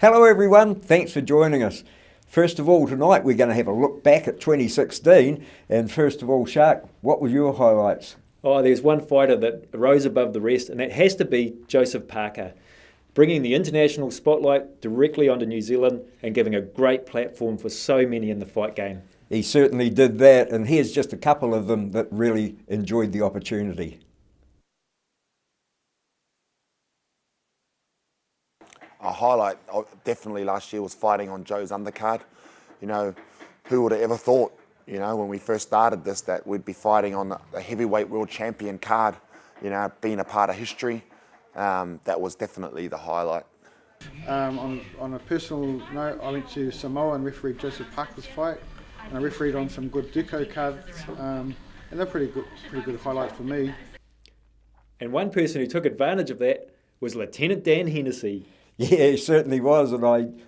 Hello everyone, thanks for joining us. First of all, tonight we're going to have a look back at 2016, and first of all, Shark, what were your highlights? Oh, there's one fighter that rose above the rest, and that has to be Joseph Parker, bringing the international spotlight directly onto New Zealand and giving a great platform for so many in the fight game. He certainly did that, and here's just a couple of them that really enjoyed the opportunity. A highlight definitely last year was fighting on Joe's undercard. You know, who would have ever thought, you know, when we first started this, that we'd be fighting on the heavyweight world champion card, you know, being a part of history. That was definitely the highlight. On a personal note, I went to Samoa and refereed Joseph Parker's fight, and I refereed on some good Duco cards, and they're pretty good highlights for me. And one person who took advantage of that was Lieutenant Dan Hennessy. Yeah, he certainly was, and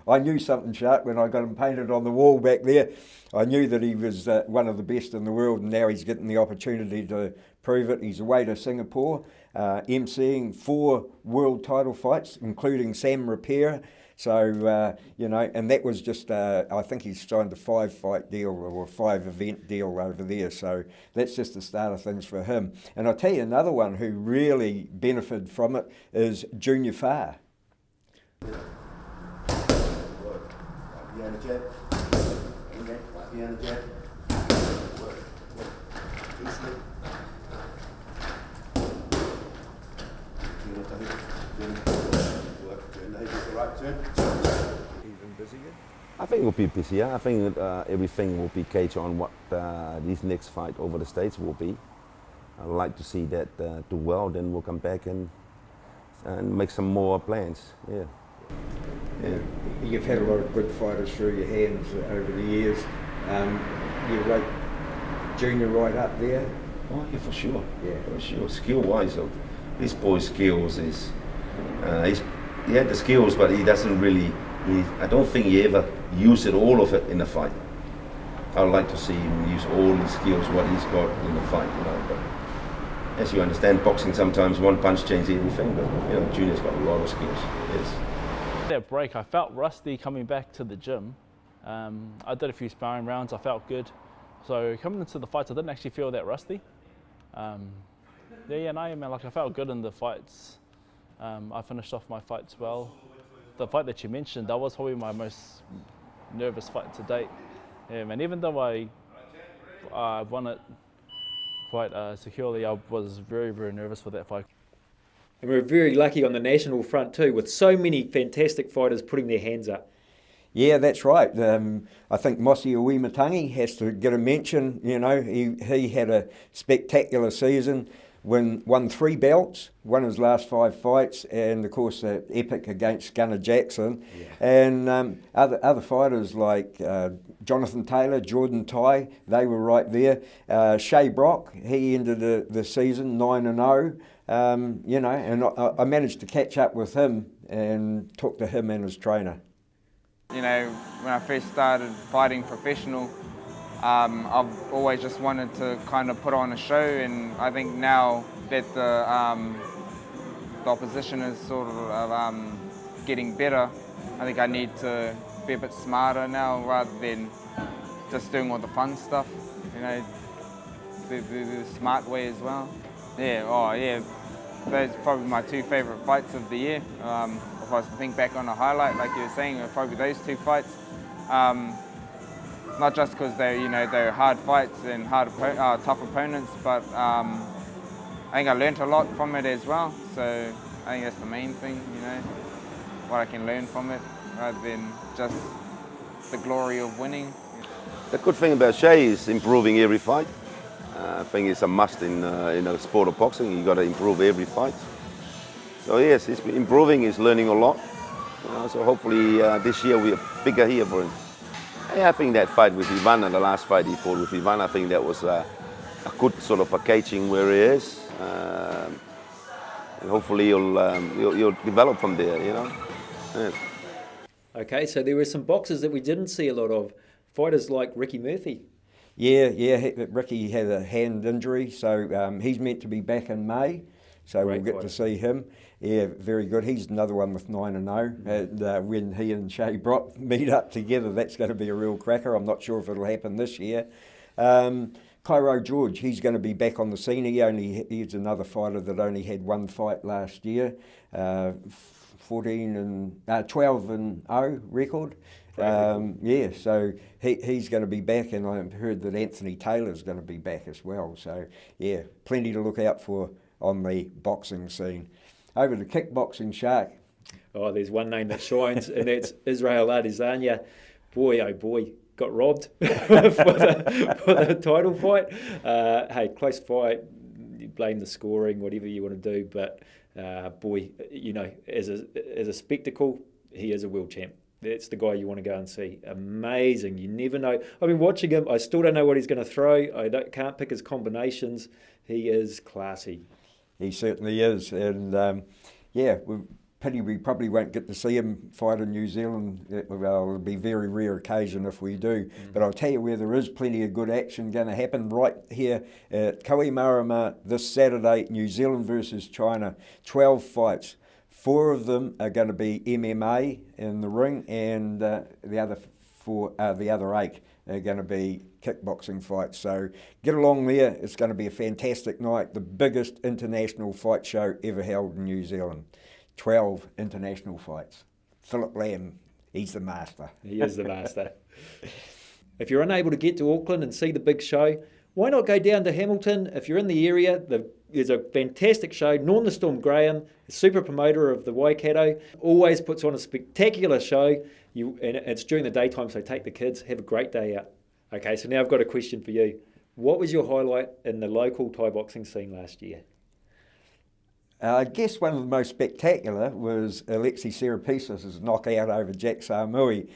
I knew something, Shark, when I got him painted on the wall back there. I knew that he was one of the best in the world, and now he's getting the opportunity to prove it. He's away to Singapore, emceeing 4 world title fights, including Sam Repair. So, you know, and that was just, I think he's signed a 5-fight deal or a 5-event deal over there. So that's just the start of things for him. And I'll tell you another one who really benefited from it is Junior Farr. I think it will be busier. I think everything will be catered on what this next fight over the States will be. I'd like to see that do well, then we'll come back and make some more plans. Yeah. Yeah. You've had a lot of good fighters through your hands over the years. You rate Junior right up there? Oh, yeah, for sure. Yeah, for sure. Skill-wise, this boy's skills is he had the skills, but he doesn't really. I don't think he ever used all of it in the fight. I would like to see him use all the skills what he's got in the fight, you know. But as you understand, boxing sometimes one punch changes everything. But you know, Junior's got a lot of skills. Yes. That break, I felt rusty coming back to the gym. I did a few sparring rounds. I felt good. So coming into the fights, I didn't actually feel that rusty. I felt good in the fights. I finished off my fights well. The fight that you mentioned, that was probably my most nervous fight to date. And even though I won it quite securely, I was very, very nervous for that fight. And we're very lucky on the national front too, with so many fantastic fighters putting their hands up. Yeah, that's right. I think Mosi Uimatangi has to get a mention. You know, he had a spectacular season, won 3 belts, won his last 5 fights, and of course the epic against Gunnar Jackson. Yeah. And other fighters like Jonathan Taylor, Jordan Tai, they were right there. Shay Brock, he ended the season 9-0. You know, and I managed to catch up with him and talk to him and his trainer. You know, when I first started fighting professional, I've always just wanted to kind of put on a show, and I think now that the opposition is sort of getting better, I think I need to be a bit smarter now rather than just doing all the fun stuff, you know, the smart way as well. Yeah, oh yeah, those are probably my 2 favourite fights of the year. If I was to think back on a highlight, like you were saying, probably those 2 fights. Not just because they're hard fights and tough opponents, but I think I learnt a lot from it as well. So I think that's the main thing, you know, what I can learn from it, rather than just the glory of winning. The good thing about Shay is improving every fight. I think it's a must in the sport of boxing. You got to improve every fight. So yes, he's improving. He's learning a lot. So hopefully this year we're bigger here for him. Yeah, I think that fight with Ivan, and the last fight he fought with Ivan, I think that was a good sort of a catching where he is, and hopefully you'll develop from there. You know. Yeah. Okay, so there were some boxers that we didn't see a lot of. Fighters like Ricky Murphy. Yeah, Ricky had a hand injury, so he's meant to be back in May. So we'll get to see him. yeah, very good. He's another one with 9-0. And when he and Shay Brock meet up together, that's going to be a real cracker. I'm not sure if it'll happen this year. Cairo George, he's going to be back on the scene. He's another fighter that only had one fight last year, 12-0 record. Yeah, so he's going to be back, and I've heard that Anthony Taylor's going to be back as well. So yeah, plenty to look out for on the boxing scene. Over to kickboxing, Shark. Oh, there's one name that shines, and that's Israel Adesanya. Boy, oh boy, got robbed for the title fight. Hey, close fight. You blame the scoring, whatever you want to do, but boy, you know, as a spectacle, he is a world champ. That's the guy you want to go and see. Amazing. You never know. I've been watching him. I still don't know what he's going to throw. Can't pick his combinations. He is classy. He certainly is. And yeah, pity we probably won't get to see him fight in New Zealand. It'll be a very rare occasion if we do. But I'll tell you where there is plenty of good action going to happen right here at Kohimarama this Saturday, New Zealand versus China. 12 fights. 4 of them are going to be MMA in the ring, and the other 8 are going to be kickboxing fights. So get along there. It's going to be a fantastic night. The biggest international fight show ever held in New Zealand. 12 international fights. Philip Lamb, he's the master. He is the master. If you're unable to get to Auckland and see the big show, why not go down to Hamilton? If you're in the area, there's a fantastic show. Norm the Storm Graham, the super promoter of the Waikato, always puts on a spectacular show. And it's during the daytime, so take the kids. Have a great day out. Okay, so now I've got a question for you. What was your highlight in the local Thai boxing scene last year? I guess one of the most spectacular was Alexi Serapisas' knockout over Jack Samui.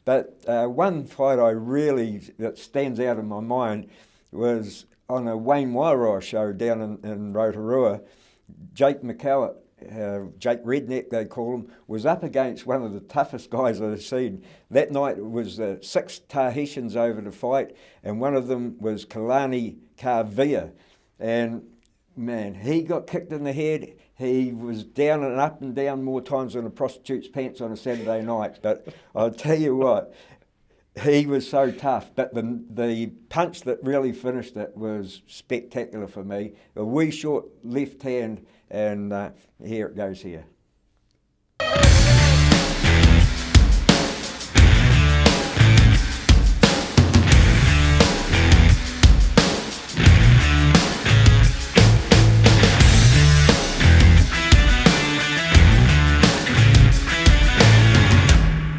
But one fight that stands out in my mind was on a Wayne Wairoa show down in Rotorua. Jake McCallum, Jake Redneck they call him, was up against one of the toughest guys I've seen. That night it was 6 Tahitians over to fight, and one of them was Kalani Kavia. And man, he got kicked in the head. He was down and up and down more times than a prostitute's pants on a Saturday night. But I'll tell you what, he was so tough. But the punch that really finished it was spectacular for me. A wee short left hand, and here it goes here.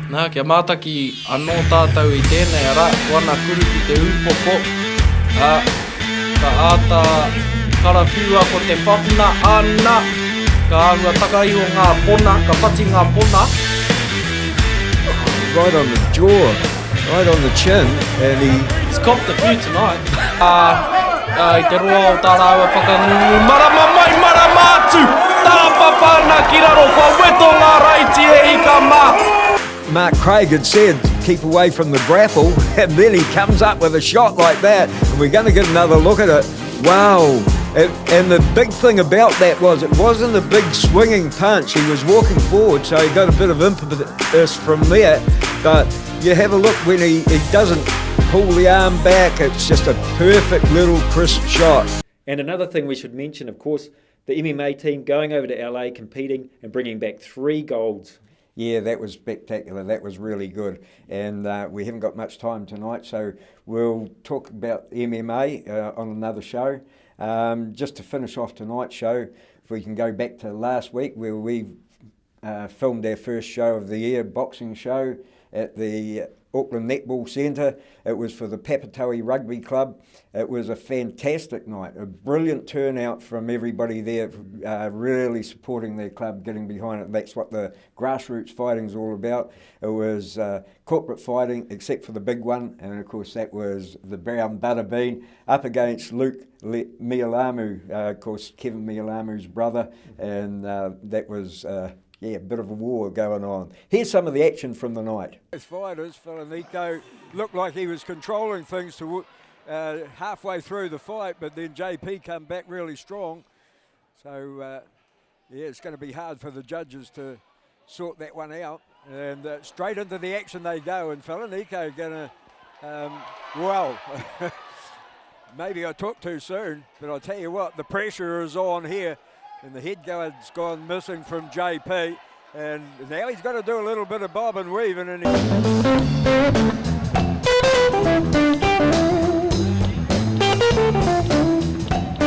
Nā, kia mātaki anō tātou I tēnei ara, wana kuru ki te upopo. Ka āta karawhiua ko te whapuna ana, ka ahua takaiho ngā pona, ka whati ngā pona. Right on the jaw, right on the chin, and He's copped a few tonight. I te roa o tā rāua whakangungu, marama mai maramātu! Tā papana ki raro, kua weto ngā raiti e I ka mā. Mark Craig had said, keep away from the grapple, and then he comes up with a shot like that, and we're going to get another look at it. Wow. And the big thing about that was it wasn't a big swinging punch. He was walking forward, so he got a bit of impetus from there. But you have a look when he doesn't pull the arm back. It's just a perfect little crisp shot. And another thing we should mention, of course, the MMA team going over to LA, competing and bringing back 3 golds. Yeah, that was spectacular. That was really good. And we haven't got much time tonight, so we'll talk about MMA on another show. Just to finish off tonight's show, if we can go back to last week where we filmed our first show of the year, boxing show at the Auckland Netball Centre. It was for the Papatoe Rugby Club. It was a fantastic night, a brilliant turnout from everybody there, really supporting their club, getting behind it. That's what the grassroots fighting is all about. It was corporate fighting, except for the big one, and of course that was the Brown Butterbean up against Luke Mialamu, of course Kevin Mialamu's brother, and that was a bit of a war going on. Here's some of the action from the night. His fighters, Filanico, looked like he was controlling things to halfway through the fight, but then JP came back really strong. So Yeah, it's going to be hard for the judges to sort that one out. And straight into the action they go. And Falaniko going to, well, maybe I talked too soon, but I'll tell you what, the pressure is on here. And the head guard's gone missing from JP. And now he's got to do a little bit of bob and weaving. And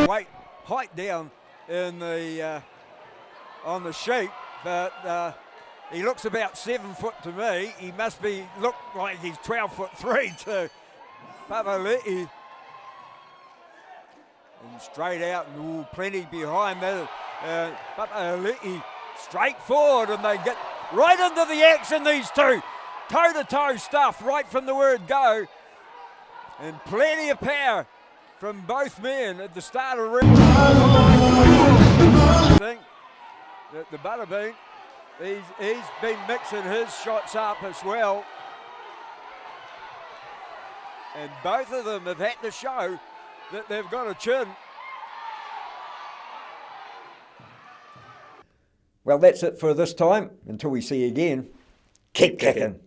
weight height down in the on the sheet, but he looks about 7 foot to me. He must be look like he's 12'3" to Papali'i. And straight out, and ooh, plenty behind there. Papali'i straight forward, and they get right into the action, these two. Toe-to-toe stuff right from the word go. And plenty of power from both men at the start of the I think that the Butterbean, he's been mixing his shots up as well. And both of them have had to show that they've got a chin. Well, that's it for this time. Until we see you again, keep kicking.